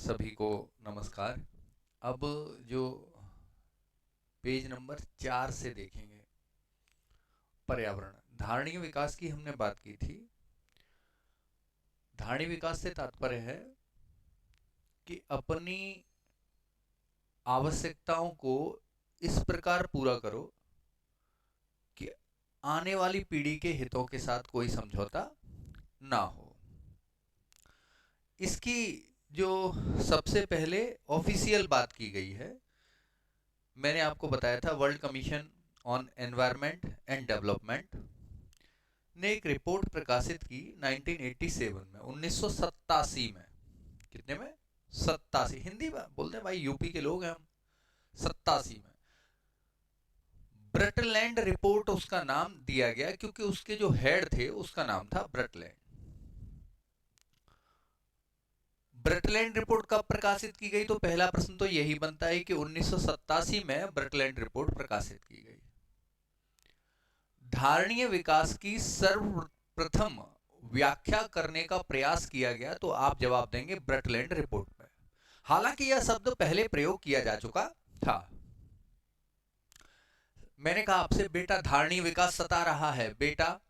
सभी को नमस्कार। अब जो पेज नंबर 4 से देखेंगे, पर्यावरण धारणीय विकास की हमने बात की थी। धारणीय विकास से तात्पर्य है कि अपनी आवश्यकताओं को इस प्रकार पूरा करो कि आने वाली पीढ़ी के हितों के साथ कोई समझौता ना हो। इसकी जो सबसे पहले ऑफिशियल बात की गई है, मैंने आपको बताया था, world commission on environment and development ने एक रिपोर्ट प्रकाशित की 1987 में, 1987 में। कितने में? 87। हिंदी में बोलते हैं भाई, यूपी के लोग हैं हम। 87 में ब्रटलैंड रिपोर्ट उसका नाम दिया गया क्योंकि उसके जो हेड थे उसका नाम था ब्रटलैंड। ब्रटलैंड रिपोर्ट कब प्रकाशित की गई? तो पहला प्रश्न तो यही बनता है कि 1987 में ब्रटलैंड रिपोर्ट प्रकाशित की गई। धारणीय विकास की सर्वप्रथम व्याख्या करने का प्रयास किया गया, तो आप जवाब देंगे ब्रटलैंड रिपोर्ट में। हालांकि यह शब्द पहले प्रयोग किया जा चुका था। मैंने कहा आपसे, बेटा धारणीय विकास सता रहा है। बेटा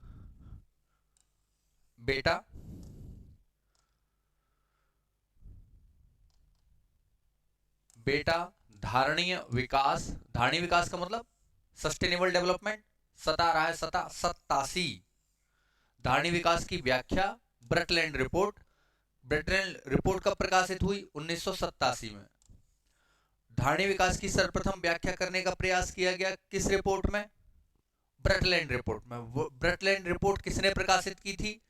बेटा बेटा धारणीय विकास, धारणीय विकास का मतलब सस्टेनेबल डेवलपमेंट, सता रहा है। 87। धारणीय विकास की व्याख्या ब्रटलैंड रिपोर्ट। ब्रटलैंड रिपोर्ट कब प्रकाशित हुई? 1987 में। धारणीय विकास की सर्वप्रथम व्याख्या करने का प्रयास किया गया किस रिपोर्ट में? ब्रटलैंड रिपोर्ट में। ब्रटलैंड रिपोर्ट किसने प्रकाशित की थी?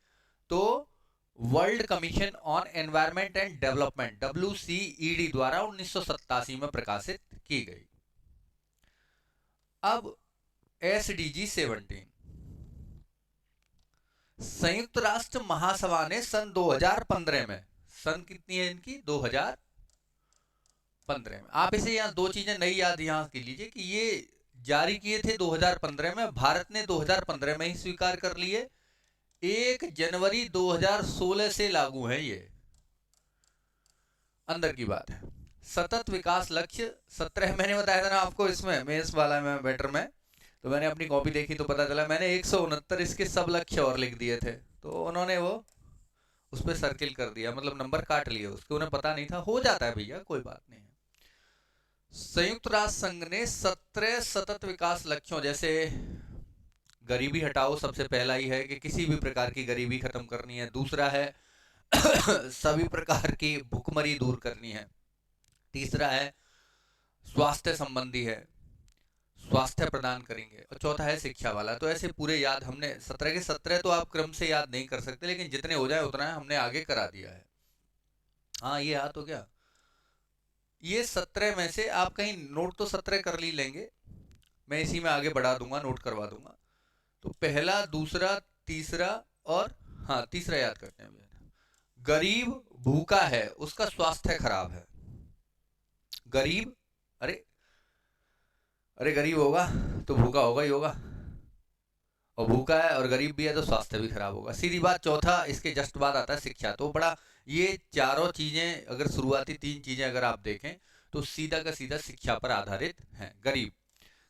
तो world commission on environment and development, WCED द्वारा 1987 में प्रकाशित की गई। अब SDG 17, संयुक्त राष्ट्र महासभा ने सन 2015 में, सन कितनी है इनकी? 2015 में। आप इसे यहां दो चीजें नई याद यहां की लीजिए कि ये जारी किए थे 2015 में, भारत ने 2015 में ही स्वीकार कर लिए। 1 जनवरी 2016 से लागू है ये। अंदर की बात है। सतत विकास लक्ष्य 17, मैंने बताया था ना आपको, इसमें मेंस वाला में बेटर में, तो मैंने अपनी कॉपी देखी तो पता चला मैंने 169 इसके सब लक्ष्य और लिख दिए थे, तो उन्होंने वो उस पर सर्किल कर दिया, मतलब नंबर काट लिए उसके, उन्हें पता नहीं था। हो जाता है भैया, कोई बात नहीं है। संयुक्त राष्ट्र संघ ने 17 सतत विकास लक्ष्यों, जैसे गरीबी हटाओ सबसे पहला ही है कि किसी भी प्रकार की गरीबी खत्म करनी है। दूसरा है सभी प्रकार की भुखमरी दूर करनी है। तीसरा है स्वास्थ्य संबंधी है, स्वास्थ्य प्रदान करेंगे। और चौथा है शिक्षा वाला। तो ऐसे पूरे याद हमने 17 के 17 तो आप क्रम से याद नहीं कर सकते, लेकिन जितने हो जाए उतना हमने आगे करा दिया है। हाँ, ये याद हो गया। ये 17 में से आप कहीं नोट तो 17 कर ली लेंगे, मैं इसी में आगे बढ़ा दूंगा, नोट करवा दूंगा। तो पहला, दूसरा, तीसरा और, हाँ तीसरा याद करते हैं। गरीब भूखा है, उसका स्वास्थ्य खराब है। गरीब, अरे अरे गरीब होगा तो भूखा होगा ही होगा, और भूखा है और गरीब भी है तो स्वास्थ्य भी खराब होगा, सीधी बात। चौथा इसके जस्ट बाद आता है शिक्षा। तो बड़ा, ये चारों चीजें अगर शुरुआती 3 चीजें अगर आप देखें तो सीधा का सीधा शिक्षा पर आधारित है। गरीब,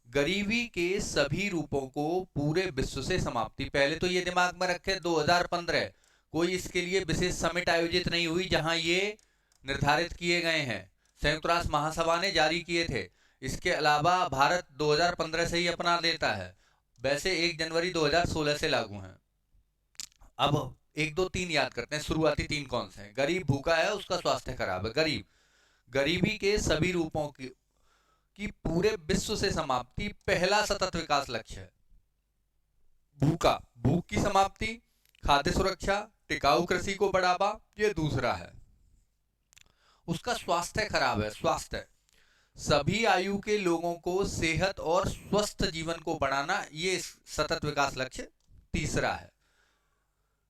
गरीबी के सभी रूपों को पूरे विश्व से समाप्ति। पहले तो ये दिमाग में रखे 2015 कोई इसके लिए विशेष समिट आयोजित नहीं हुई जहां ये निर्धारित किए गए हैं, संयुक्त राष्ट्र महासभा ने जारी किए थे। इसके अलावा भारत 2015 से ही अपना लेता है, वैसे 1 जनवरी 2016 से लागू है। अब 1 2 3 याद करते हैं, शुरुआती 3 कौन से हैं? गरीब भूखा है, उसका स्वास्थ्य खराब है। गरीब, गरीबी के सभी रूपों की पूरे विश्व से समाप्ति, पहला सतत विकास लक्ष्य है। भूखा, भूख की समाप्ति, खाद्य सुरक्षा, टिकाऊ कृषि को बढ़ावा, ये दूसरा है। उसका स्वास्थ्य खराब है, स्वास्थ्य, सभी आयु के लोगों को सेहत और स्वस्थ जीवन को बढ़ाना, ये सतत विकास लक्ष्य तीसरा है।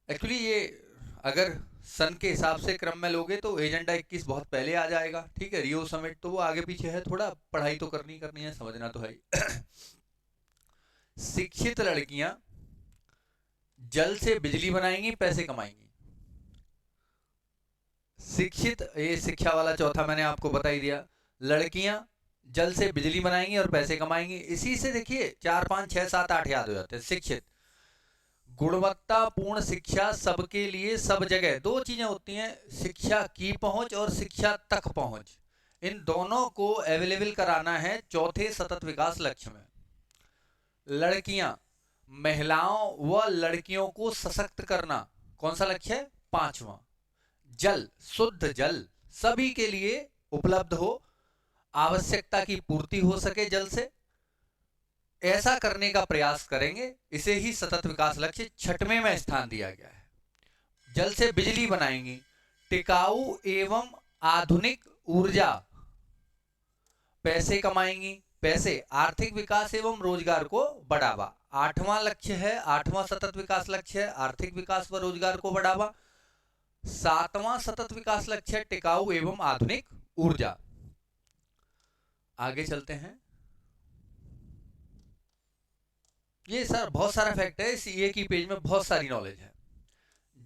एक्चुअली ये अगर सन के हिसाब से क्रम में लोगे तो एजेंडा 21 बहुत पहले आ जाएगा, ठीक है। रियो समिट तो वो आगे पीछे है, थोड़ा पढ़ाई तो करनी है, समझना तो है। शिक्षित लड़कियां जल से बिजली बनाएंगी, पैसे कमाएंगी। शिक्षित, ये शिक्षा वाला चौथा मैंने आपको बता ही दिया। लड़कियां जल से बिजली बनाएंगी और पैसे कमाएंगी। इसी से देखिए 4 5 6 7 8 याद हो जाते हैं। शिक्षित, गुणवत्तापूर्ण शिक्षा सबके लिए सब जगह। दो चीजें होती हैं, शिक्षा की पहुंच और शिक्षा तक पहुंच। इन दोनों को अवेलेबल कराना है चौथे सतत विकास लक्ष्य में। लड़कियां, महिलाओं व लड़कियों को सशक्त करना कौन सा लक्ष्य है? 5वां। जल, शुद्ध जल सभी के लिए उपलब्ध हो, आवश्यकता की पूर्ति हो सके जल से, ऐसा करने का प्रयास करेंगे। इसे ही सतत विकास लक्ष्य 6वें में स्थान दिया गया है। जल से बिजली बनाएंगी, टिकाऊ एवं आधुनिक ऊर्जा, पैसे कमाएंगी, पैसे, आर्थिक विकास एवं रोजगार को बढ़ावा। 8वां लक्ष्य है, 8वां सतत विकास लक्ष्य है आर्थिक विकास व रोजगार को बढ़ावा। 7वां सतत विकास लक्ष्य है टिकाऊ एवं आधुनिक ऊर्जा। आगे चलते हैं। ये सर बहुत सारा फैक्ट है, इस एक ही पेज में बहुत सारी नॉलेज है।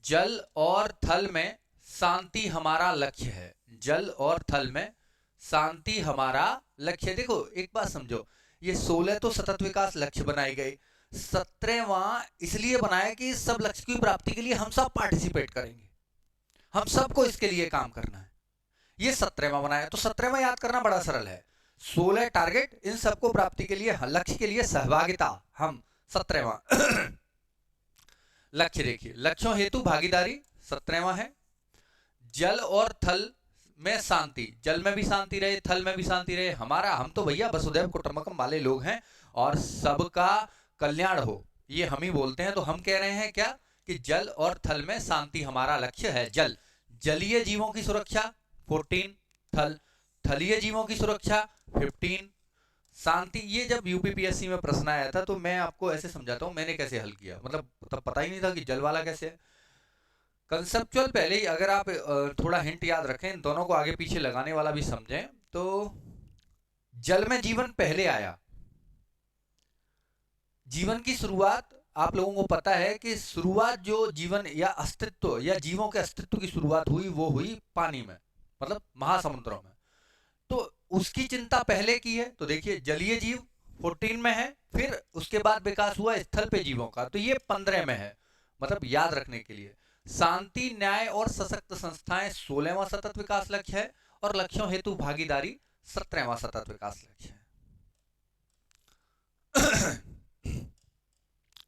जल और थल में शांति हमारा लक्ष्य है। जल और थल में शांति हमारा लक्ष्य। देखो एक बात समझो, ये 16 तो सतत विकास लक्ष्य बनाए गए, 17वां इसलिए बनाया कि इस सब लक्ष्य की प्राप्ति के लिए हम सब पार्टिसिपेट करेंगे, हम सबको इसके लिए काम करना है। ये 17वां बनाया, तो 17वां याद करना बड़ा सरल है। 16 टारगेट, इन सबको प्राप्ति के लिए, लक्ष्य के लिए सहभागिता, हम 17वां लक्ष्य। देखिए लक्ष्यों हेतु भागीदारी 17वां है। जल और थल में शांति, जल में भी शांति रहे, थल में भी शांति रहे। हमारा, हम तो भैया वसुधैव कुटुंबकम वाले लोग हैं और सबका कल्याण हो, ये हम ही बोलते हैं। तो हम कह रहे हैं क्या कि जल और थल में शांति हमारा लक्ष्य है। जल, जलीय जीवों की सुरक्षा 14, थल, थलीय जीवों की सुरक्षा 15, शांति। ये जब यूपीपीएससी में प्रश्न आया था तो मैं आपको ऐसे समझाता हूं मैंने कैसे हल किया, मतलब तब पता ही नहीं था कि जल वाला कैसे है। कंसेप्चुअल पहले ही अगर आप थोड़ा हिंट याद रखें, इन दोनों को आगे पीछे लगाने वाला भी समझें, तो जल में जीवन पहले आया। जीवन की शुरुआत आप लोगों को पता है कि शुरुआत जो जीवन या अस्तित्व या जीवों के अस्तित्व की शुरुआत हुई वो हुई पानी में, मतलब महासमुद्रों में। तो उसकी चिंता पहले की है। तो देखिए जलीय जीव 14 में है, फिर उसके बाद विकास हुआ स्थल पे जीवों का, तो ये 15 में है, मतलब याद रखने के लिए। शांति, न्याय और सशक्त संस्थाएं 16वां सतत विकास लक्ष्य है और लक्ष्यों हेतु भागीदारी 17वां सतत विकास लक्ष्य है।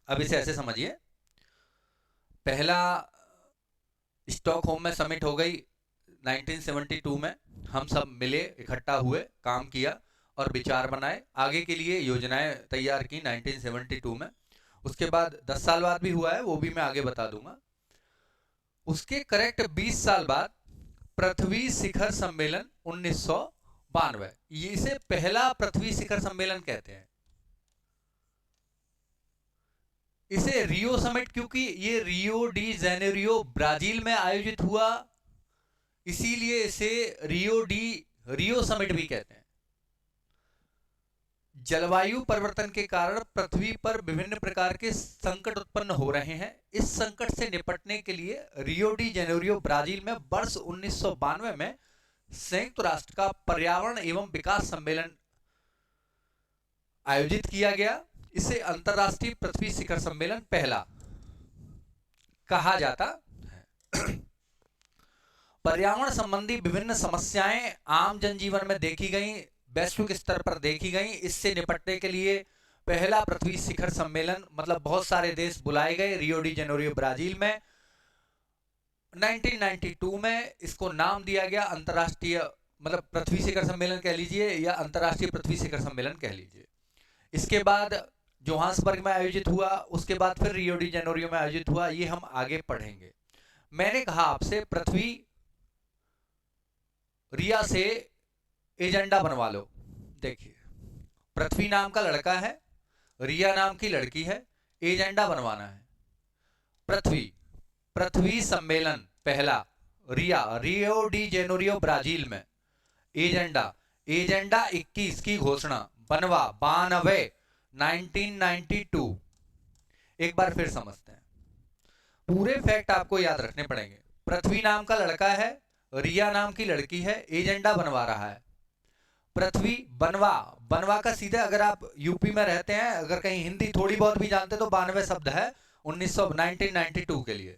अब इसे ऐसे समझिए, पहला स्टॉकहोम में समिट हो गई 1972 में। हम सब मिले, इकट्ठा हुए, काम किया और विचार बनाए, आगे के लिए योजनाएं तैयार की 1972 में। उसके बाद 10 साल बाद भी हुआ है, वो भी मैं आगे बता दूंगा। उसके करेक्ट 20 साल बाद पृथ्वी शिखर सम्मेलन 1992, इसे पहला पृथ्वी शिखर सम्मेलन कहते हैं। इसे रियो समिट, क्योंकि ये रियो डी जेनेरियो ब्राजील में आयोजित हुआ, इसीलिए इसे रियो समिट भी कहते हैं। जलवायु परिवर्तन के कारण पृथ्वी पर विभिन्न प्रकार के संकट उत्पन्न हो रहे हैं। इस संकट से निपटने के लिए रियो डी जेनेरियो ब्राजील में वर्ष 1992 में संयुक्त राष्ट्र का पर्यावरण एवं विकास सम्मेलन आयोजित किया गया। इसे अंतरराष्ट्रीय पृथ्वी शिखर सम्मेलन पहला कहा जाता है। पर्यावरण संबंधी विभिन्न समस्याएं आम जनजीवन में देखी गई, वैश्विक स्तर पर देखी गई। इससे निपटने के लिए पहला पृथ्वी शिखर सम्मेलन, मतलब बहुत सारे देश बुलाए गए रियो डी जेनेरियो ब्राजील में। 1992 में इसको नाम दिया गया अंतरराष्ट्रीय, मतलब पृथ्वी शिखर सम्मेलन कह लीजिए या अंतरराष्ट्रीय पृथ्वी शिखर सम्मेलन कह लीजिए। इसके बाद जोहान्सबर्ग में आयोजित हुआ, उसके बाद फिर रियो डी जेनेरियो में आयोजित हुआ, ये हम आगे पढ़ेंगे। मैंने कहा आपसे पृथ्वी रिया से एजेंडा बनवा लो। देखिए पृथ्वी नाम का लड़का है, रिया नाम की लड़की है, एजेंडा बनवाना है। पृथ्वी सम्मेलन पहला रियो डी जेनेरियो ब्राजील में। एजेंडा 21 की घोषणा, बनवा 92 1992। एक बार फिर समझते हैं, पूरे फैक्ट आपको याद रखने पड़ेंगे। पृथ्वी नाम का लड़का है, रिया नाम की लड़की है, एजेंडा बनवा रहा है। पृथ्वी बनवा, बनवा का सीधे अगर आप यूपी में रहते हैं, अगर कहीं हिंदी थोड़ी बहुत भी जानते तो 92 शब्द है 1992 के लिए,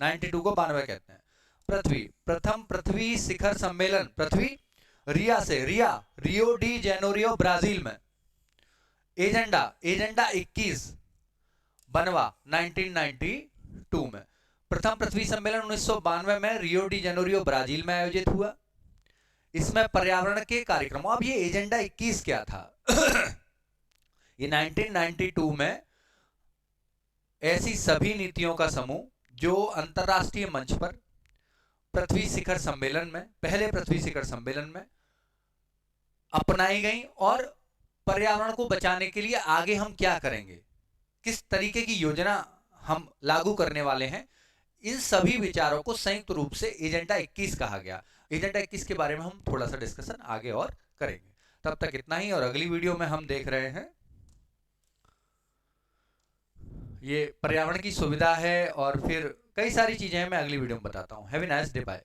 92 को 92 कहते हैं। पृथ्वी, प्रथम पृथ्वी शिखर सम्मेलन, पृथ्वी रिया से, रिया रियो डी जेनेरियो ब्राजील में। एजेंडा, एजेंडा 21, बनवा 1992 में। प्रथम पृथ्वी सम्मेलन 1992 में रियो डी जेनेरियो ब्राजील में आयोजित हुआ। इसमें पर्यावरण के कार्यक्रमों, अब ये एजेंडा 21 क्या था? ये 1992 में ऐसी सभी नीतियों का समूह जो अंतरराष्ट्रीय मंच पर पृथ्वी शिखर सम्मेलन में, पहले पृथ्वी शिखर सम्मेलन में अपनाई गई, और पर्यावरण को बचाने के लिए आगे हम क्या करेंगे, किस तरीके की योजना हम लागू करने वाले हैं, इन सभी विचारों को संयुक्त रूप से एजेंडा 21 कहा गया। एजेंडा 21 के बारे में हम थोड़ा सा डिस्कशन आगे और करेंगे। तब तक इतना ही, और अगली वीडियो में हम देख रहे हैं ये पर्यावरण की सुविधा है और फिर कई सारी चीजें हैं, मैं अगली वीडियो में बताता हूं। Have a nice day, bye.